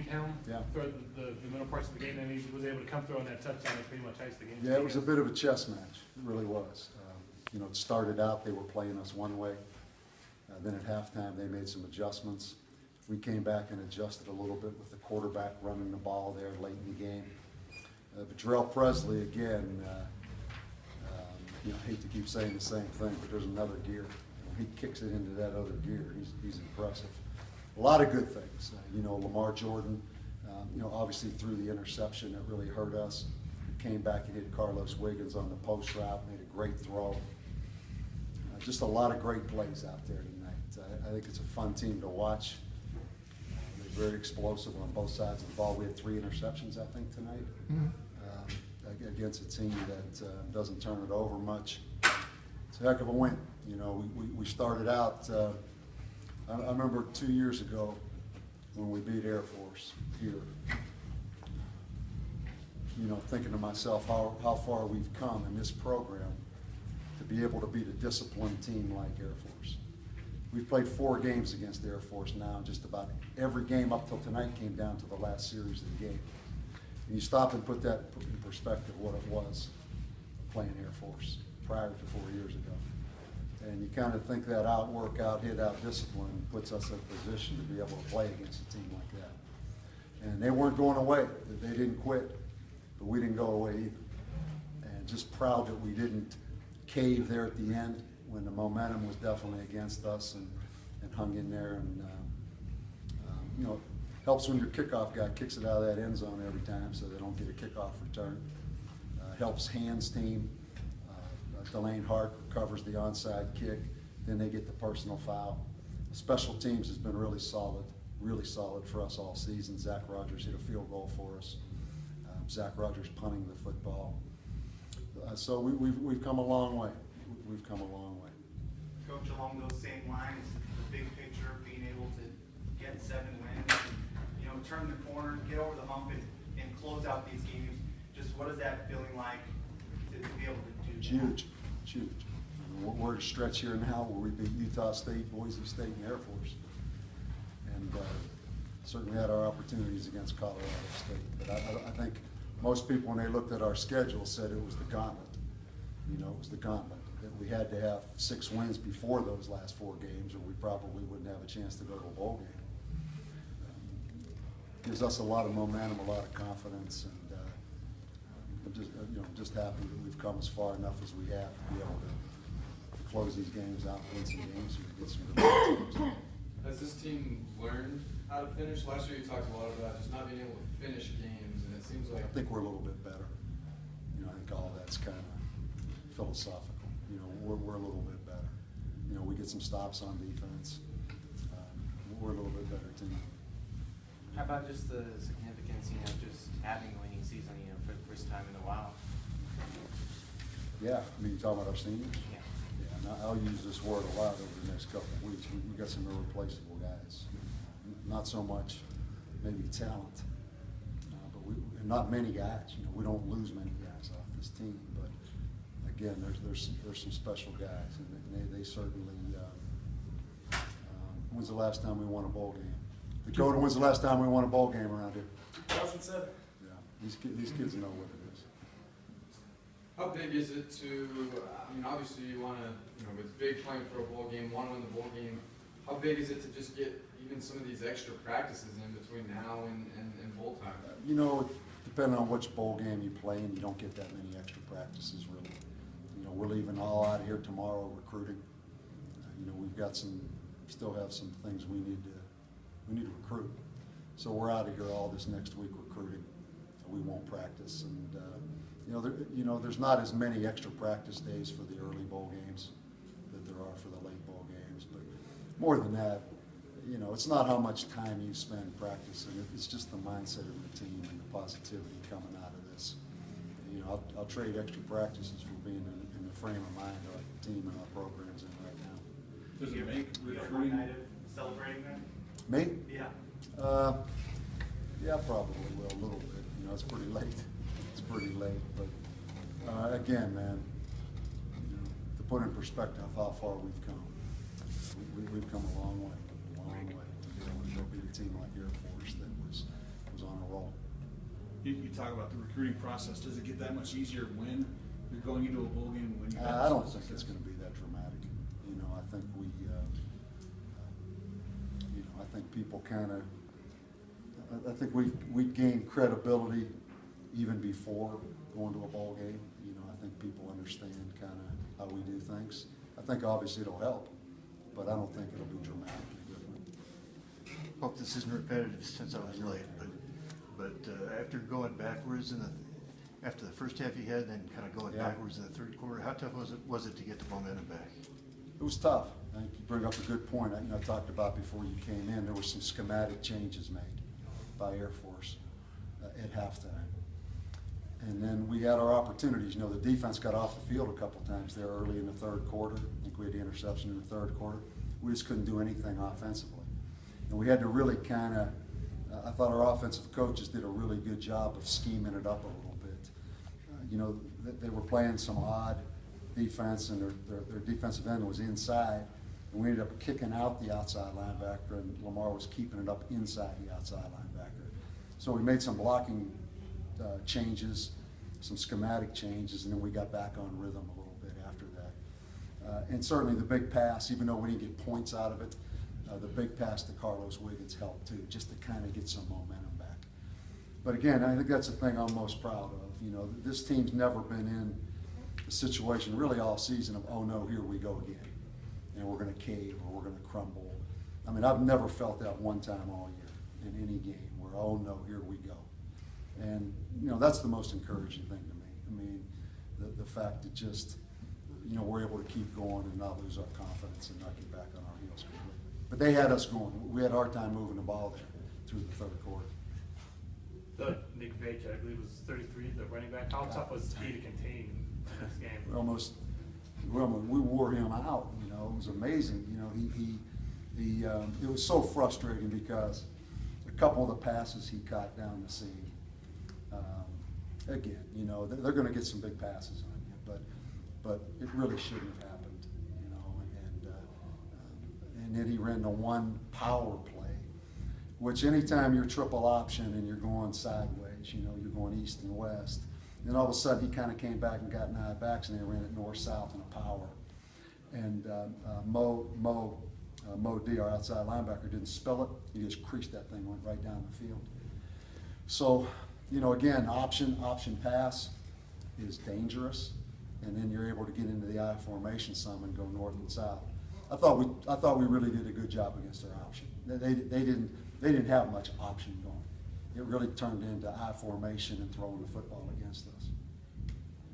him Yeah. throughout the middle parts of the game, and he was able to come through on that touchdown and pretty much ice the game. Yeah, it was a bit of a chess match. It really was. You know, it started out, they were playing us one way. Then at halftime, they made some adjustments. We came back and adjusted a little bit with the quarterback running the ball there late in the game. But Jarrell Presley, again, you know, I hate to keep saying the same thing, but there's another gear. You know, he kicks it into that other gear. He's impressive. A lot of good things. You know, Lamar Jordan, you know, obviously threw the interception that really hurt us. Came back and hit Carlos Wiggins on the post route, made a great throw. Just a lot of great plays out there tonight. I think it's a fun team to watch. They're very explosive on both sides of the ball. We had 3 interceptions, I think, tonight. Against a team that doesn't turn it over much. It's a heck of a win. You know, we started out, I remember 2 years ago when we beat Air Force here, you know, thinking to myself how far we've come in this program to be able to beat a disciplined team like Air Force. We've played 4 games against Air Force now, and just about every game up till tonight came down to the last series of the game. And you stop and put that in perspective what it was playing Air Force prior to 4 years ago. And you kind of think that out, work out, hit out discipline puts us in a position to be able to play against a team like that. And they weren't going away. They didn't quit, but we didn't go away either. And just proud that we didn't cave there at the end when the momentum was definitely against us, and hung in there. And you know, helps when your kickoff guy kicks it out of that end zone every time, so they don't get a kickoff return. Helps Hans' team. Delane Hart covers the onside kick. Then they get the personal foul. Special teams has been really solid for us all season. Zach Rogers hit a field goal for us. Zach Rogers punting the football. So we've come a long way. We've come a long way. Coach, along those same lines, the big picture, being able to get 7 wins, and, you know, turn the corner, get over the hump, and close out these games. Just what is that feeling like to be able to do? It's huge. It's huge. We're at a stretch here now where we beat Utah State, Boise State, and Air Force. And certainly had our opportunities against Colorado State. But I think most people, when they looked at our schedule, said it was the gauntlet. You know, it was the gauntlet. That we had to have 6 wins before those last 4 games, or we probably wouldn't have a chance to go to a bowl game. Gives us a lot of momentum, a lot of confidence, and I'm just, you know, just happy that we've come as far enough as we have to be able to close these games out, win some games, and get some good teams. Has this team learned how to finish? Last year you talked a lot about just not being able to finish games, and it seems like... I think we're a little bit better. You know, I think all that's kind of philosophical. You know, we're a little bit better. You know, we get some stops on defense. We're a little bit better team. How about just the significance, you know, just having a winning season, you know, for the first time in a while? Yeah, I mean, you talking about our seniors? Yeah. Yeah, and I'll use this word a lot over the next couple of weeks. We got some irreplaceable guys. Not so much maybe talent, but and not many guys. You know, we don't lose many guys off this team, but again, there's some special guys, and they certainly. When's the last time we won a bowl game? Dakota, when's the last time we won a bowl game around here? 2007. Yeah, these kids know what it is. How big is it to, I mean, obviously you want to, you know, with big playing for a bowl game, want to win the bowl game, how big is it to just get even some of these extra practices in between now and bowl time? You know, depending on which bowl game you play in, you don't get that many extra practices, really. You know, we're leaving all out here tomorrow recruiting. You know, we've got still have some things we need to recruit. So we're out of here all this next week recruiting. We won't practice, and there's not as many extra practice days for the early bowl games that there are for the late bowl games. But more than that, you know, it's not how much time you spend practicing. It's just the mindset of the team and the positivity coming out of this. You know, I'll trade extra practices for being in the frame of mind our team and our programs in right now. Does it make recruiting? One night of celebrating that? Me? Yeah. Yeah, probably will a little bit. You know, it's pretty late. It's pretty late, but again, man, you know, to put in perspective how far we've come, we've come a long way, to be able to go beat a team like Air Force that was You talk about the recruiting process. Does it get that much easier when you're going into a bowl game? When you I don't think it's going to be that dramatic. You know, I think I think people kind of, I think we gained credibility even before going to a bowl game. You know, I think people understand kind of how we do things. I think obviously it'll help, but I don't think it'll be dramatically different. Hope this isn't repetitive since I was late, but after going backwards after the first half you had, then kind of going backwards in the third quarter, how tough was it to get the momentum back? It was tough. I think you bring up a good point. I talked about before you came in, there were some schematic changes made by Air Force at halftime. And then we had our opportunities. You know, the defense got off the field a couple times there early in the third quarter. I think we had the interception in the third quarter. We just couldn't do anything offensively. And we had to really kind of, I thought our offensive coaches did a really good job of scheming it up a little bit. You know, they were playing some odd defense, and their defensive end was inside. And we ended up kicking out the outside linebacker, and Lamar was keeping it up inside the outside linebacker. So we made some blocking changes, some schematic changes, and then we got back on rhythm a little bit after that. And certainly the big pass, even though we didn't get points out of it, the big pass to Carlos Wiggins helped too, just to kind of get some momentum back. But again, I think that's the thing I'm most proud of. You know, this team's never been in a situation really all season of, oh no, here we go again, and we're going to cave or we're going to crumble. I mean, I've never felt that one time all year in any game where, oh no, here we go. And, you know, that's the most encouraging thing to me. I mean, the fact that just, you know, we're able to keep going and not lose our confidence and not get back on our heels completely. But they had us going. We had a hard time moving the ball there through the third quarter. The Nick Vage, I believe, was 33, the running back. How tough was he to contain in this game? We wore him out. You know, it was amazing. You know, it was so frustrating because a couple of the passes he caught down the seam. Again, you know, they're going to get some big passes on you, but it really shouldn't have happened. You know, and then he ran the one power play, which anytime you're triple option and you're going sideways, you know, you're going east and west. Then all of a sudden he kind of came back and got 9 backs, and they ran it north-south in a power. And Mo D, our outside linebacker, didn't spell it. He just creased that thing, went right down the field. So, you know, again, option pass is dangerous, and then you're able to get into the I formation some and go north and south. I thought we really did a good job against their option. They didn't have much option going. It really turned into I formation and throwing the football against us.